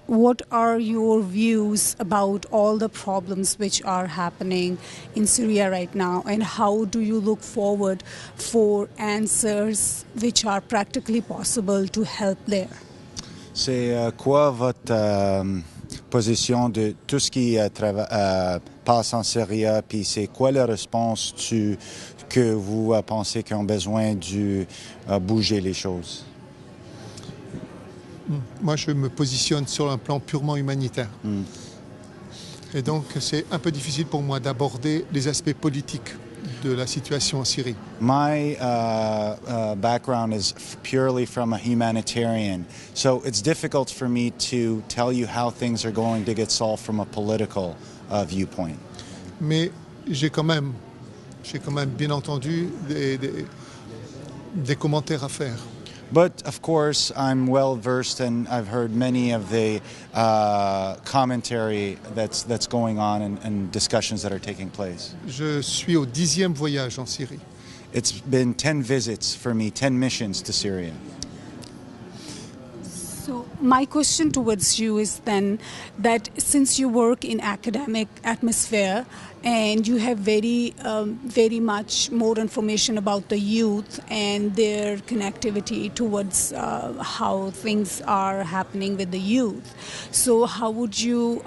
what are your views about all the problems which are happening in Syria right now, and how do you look forward for answers which are practically possible to help there? C'est quoi votre position de tout ce qui passe en Syrie, puis c'est quoi la réponse que vous pensez qu'ils ont besoin de bouger les choses? Moi, je me positionne sur un plan purement humanitaire. Et donc, c'est un peu difficile pour moi d'aborder les aspects politiques de la situation en Syrie. My background is purely from a humanitarian, so it's difficult for me to tell you how things are going to get solved from a political viewpoint. Mais j'ai quand même bien entendu des commentaires à faire. But of course, I'm well versed, and I've heard many of the commentary that's going on and discussions that are taking place. Je suis au 10e voyage en Syrie. It's been 10 visits for me, 10 missions to Syria. So my question towards you is then that since you work in academic atmosphere and you have very much more information about the youth and their connectivity towards how things are happening with the youth, so how would you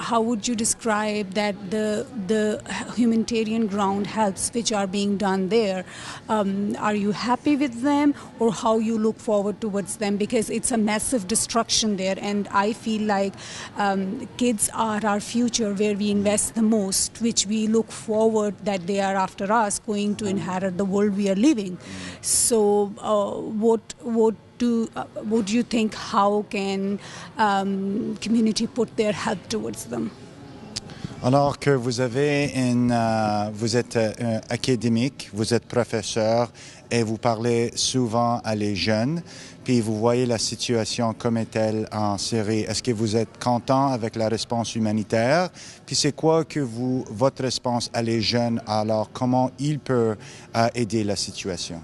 describe that the humanitarian ground helps which are being done there? Are you happy with them, or how you look forward towards them? Because it's a massive destruction there, and I feel like kids are our future, where we invest the most, which we look forward that they are after us going to inherit the world we are living. So what do you think, how can community put their help towards them? Alors que vous êtes académique, vous êtes professeur et vous parlez souvent à les jeunes, puis vous voyez la situation comme est-elle en Syrie. Est-ce que vous êtes content avec la réponse humanitaire? Puis c'est quoi que votre réponse à les jeunes, alors comment ils peuvent aider la situation?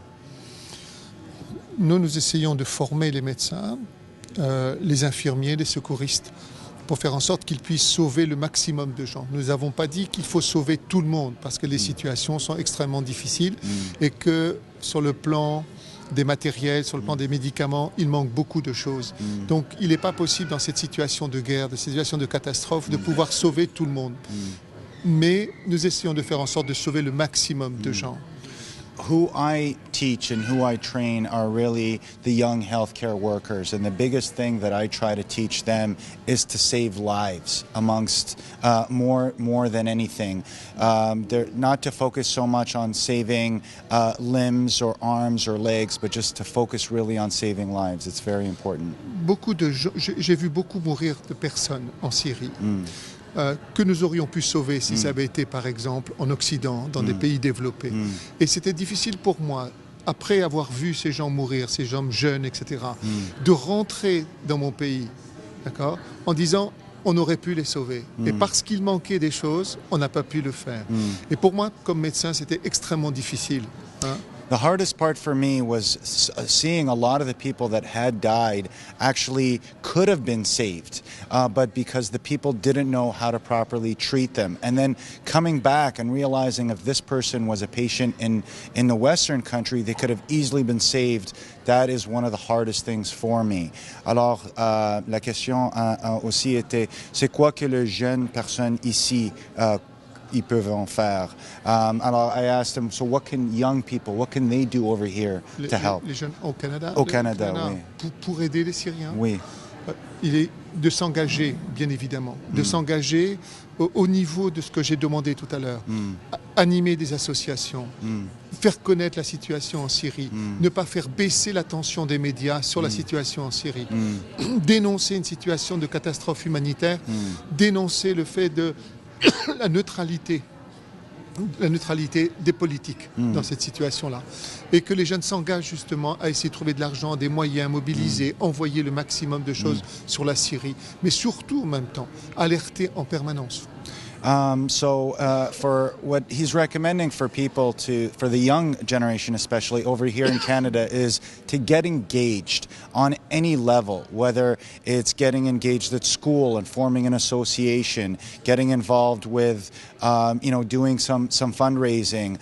Nous essayons de former les médecins, les infirmiers, les secouristes, pour faire en sorte qu'ils puissent sauver le maximum de gens. Nous n'avons pas dit qu'il faut sauver tout le monde, parce que les situations sont extrêmement difficiles et que sur le plan des matériels, sur le plan des médicaments, il manque beaucoup de choses. Donc il n'est pas possible dans cette situation de guerre, de situation de catastrophe, de pouvoir sauver tout le monde. Mais nous essayons de faire en sorte de sauver le maximum de gens. Who I teach and who I train are really the young healthcare workers, and the biggest thing that I try to teach them is to save lives amongst more than anything. They're not to focus so much on saving limbs or arms or legs, but just to focus really on saving lives. It's very important. J'ai vu beaucoup mourir de personnes en Syrie. Que nous aurions pu sauver si ça avait été, par exemple, en Occident, dans des pays développés. Et c'était difficile pour moi, après avoir vu ces gens mourir, ces gens jeunes, etc., de rentrer dans mon pays, d'accord, en disant on aurait pu les sauver. Et parce qu'il manquait des choses, on n'a pas pu le faire. Et pour moi, comme médecin, c'était extrêmement difficile. The hardest part for me was seeing a lot of the people that had died actually could have been saved, but because the people didn't know how to properly treat them. And then coming back and realizing if this person was a patient in the Western country, they could have easily been saved. That is one of the hardest things for me. Alors, la question aussi était, c'est quoi que les jeunes personnes ici ils peuvent en faire. Alors, I asked them, so what can young people, what can they do over here to help? Les jeunes au Canada? Au Canada, oui. Pour aider les Syriens? Oui. Il est de s'engager, bien évidemment, de s'engager au niveau de ce que j'ai demandé tout à l'heure. Animer des associations, faire connaître la situation en Syrie, ne pas faire baisser l'attention des médias sur la situation en Syrie, dénoncer une situation de catastrophe humanitaire, dénoncer le fait de la neutralité des politiques dans cette situation-là. Et que les jeunes s'engagent justement à essayer de trouver de l'argent, des moyens, mobiliser, envoyer le maximum de choses sur la Syrie. Mais surtout, en même temps, alerter en permanence. For what he's recommending for people for the young generation especially over here in Canada, is to get engaged on any level, whether it's getting engaged at school and forming an association, getting involved with, doing some fundraising,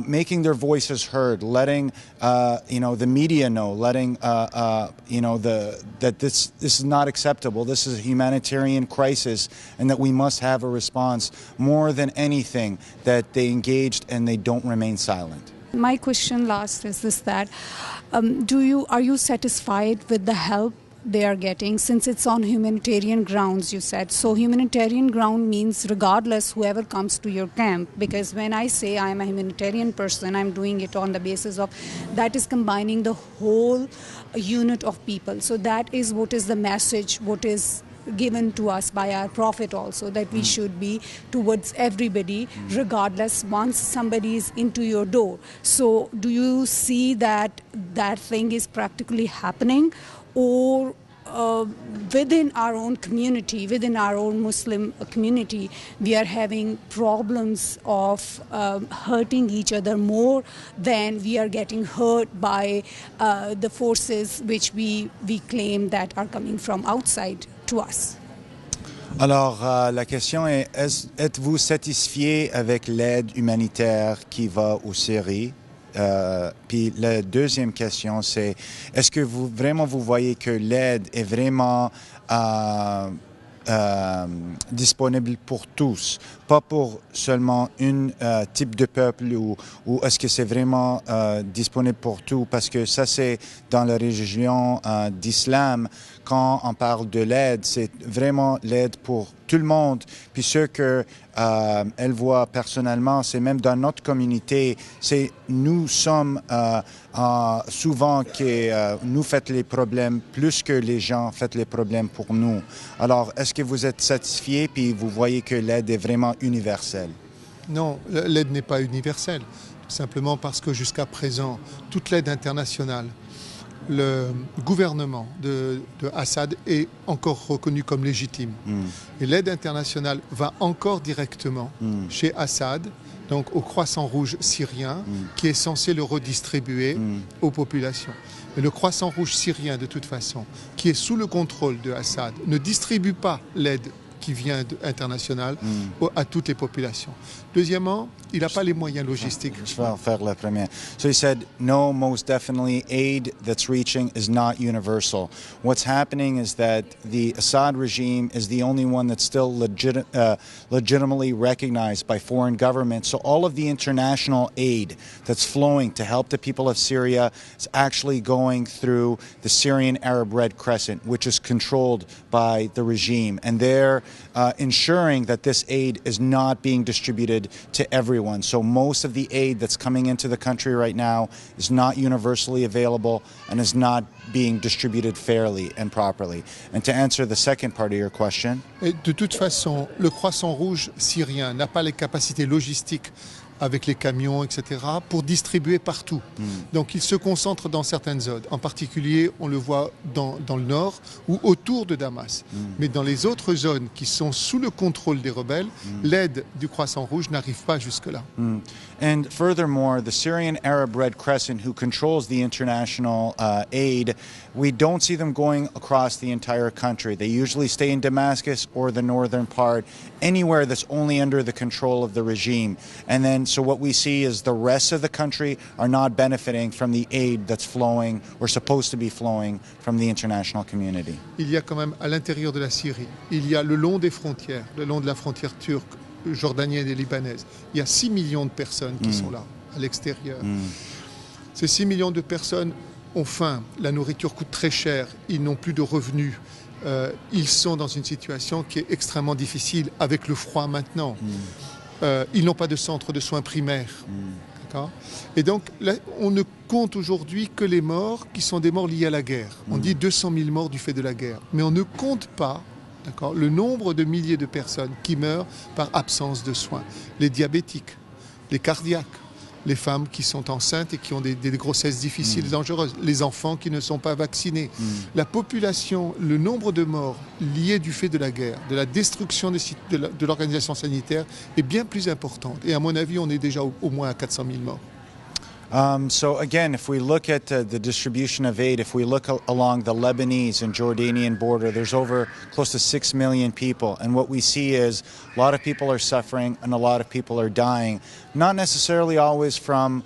making their voices heard, letting, the media know, letting, that this is not acceptable. This is a humanitarian crisis, and that we must have a response. More than anything, that they engaged and they don't remain silent. My question last is this: that are you satisfied with the help they are getting, since it's on humanitarian grounds, you said? So humanitarian ground means regardless whoever comes to your camp, because when I say I'm a humanitarian person, I'm doing it on the basis of that is combining the whole unit of people. So that is what is the message, what is given to us by our prophet also, that we should be towards everybody regardless once somebody is into your door. So do you see that thing is practically happening, or within our own community, within our own Muslim community, we are having problems of hurting each other more than we are getting hurt by the forces which we claim that are coming from outside to us? Alors, la question est, êtes-vous satisfié avec l'aide humanitaire qui va aux Syries? Puis la deuxième question, c'est, est-ce que vous voyez que l'aide est vraiment disponible pour tous, pas pour seulement un type de peuple, ou est-ce que c'est vraiment disponible pour tout? Parce que ça, c'est dans la religion d'islam, quand on parle de l'aide, c'est vraiment l'aide pour tout le monde. Puis ce que elle voit personnellement, c'est même dans notre communauté, c'est nous sommes souvent que nous faites les problèmes plus que les gens font les problèmes pour nous. Alors, est-ce que vous êtes satisfié, puis vous voyez que l'aide est vraiment universelle? Non, l'aide n'est pas universelle, tout simplement parce que jusqu'à présent, toute l'aide internationale, le gouvernement de Assad est encore reconnu comme légitime. Et l'aide internationale va encore directement chez Assad, donc au Croissant Rouge syrien, qui est censé le redistribuer aux populations. Mais le Croissant Rouge syrien, de toute façon, qui est sous le contrôle de Assad, ne distribue pas l'aide qui vient internationale à toutes les populations. Deuxièmement, il n'a pas les moyens logistiques. Je vais en faire la première. So he said, no, most definitely aid that's reaching is not universal. What's happening is that the Assad regime is the only one that's still legitimately recognized by foreign governments. So all of the international aid that's flowing to help the people of Syria is actually going through the Syrian Arab Red Crescent, which is controlled by the regime. And they're ensuring that this aid is not being distributed to everyone. So most of the aid that's coming into the country right now is not universally available and is not being distributed fairly and properly. And to answer the second part of your question, et de toute façon, le Croissant Rouge syrien n'a pas les capacités logistiques avec les camions, etc., pour distribuer partout. Donc il se concentre dans certaines zones. En particulier, on le voit dans le nord ou autour de Damas. Mais dans les autres zones qui sont sous le contrôle des rebelles, l'aide du Croissant Rouge n'arrive pas jusque-là. And furthermore, the Syrian Arab Red Crescent, who controls the international aid, we don't see them going across the entire country. They usually stay in Damascus or the northern part, anywhere that's only under the control of the regime. And then, so what we see is the rest of the country are not benefiting from the aid that's flowing or supposed to be flowing from the international community. Il y a quand même à l'intérieur de la Syrie, il y a le long des frontières, le long de la frontière turque, jordanienne et libanaise, il y a 6 millions de personnes qui sont là, à l'extérieur. Ces 6 millions de personnes ont faim, la nourriture coûte très cher, ils n'ont plus de revenus. Ils sont dans une situation qui est extrêmement difficile avec le froid maintenant. Ils n'ont pas de centre de soins primaires. Et donc, là, on ne compte aujourd'hui que les morts qui sont des morts liés à la guerre. On dit 200 000 morts du fait de la guerre. Mais on ne compte pas le nombre de milliers de personnes qui meurent par absence de soins. Les diabétiques, les cardiaques, les femmes qui sont enceintes et qui ont des grossesses difficiles et dangereuses, les enfants qui ne sont pas vaccinés. La population, le nombre de morts liés du fait de la guerre, de la destruction de l'organisation sanitaire est bien plus importante. Et à mon avis, on est déjà au moins à 400 000 morts. So again, if we look at the distribution of aid, if we look along the Lebanese and Jordanian border, there's over close to 6 million people. And what we see is a lot of people are suffering and a lot of people are dying, not necessarily always from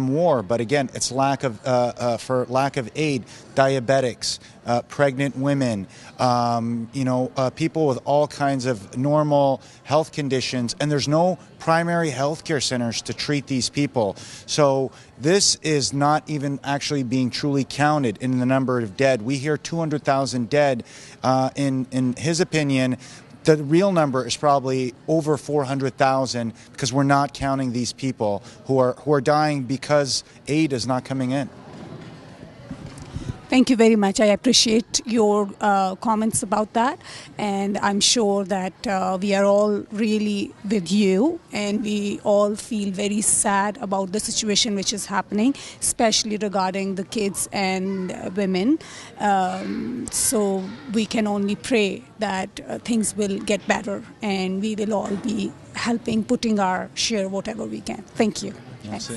war, but again, it's for lack of aid, diabetics, pregnant women, people with all kinds of normal health conditions, and there's no primary health care centers to treat these people. So this is not even actually being truly counted in the number of dead. We hear 200,000 dead. In his opinion, the real number is probably over 400,000 because we're not counting these people who are dying because aid is not coming in. Thank you very much. I appreciate your comments about that, and I'm sure that we are all really with you, and we all feel very sad about the situation which is happening, especially regarding the kids and women. So we can only pray that things will get better, and we will all be helping, putting our share whatever we can. Thank you. Thanks.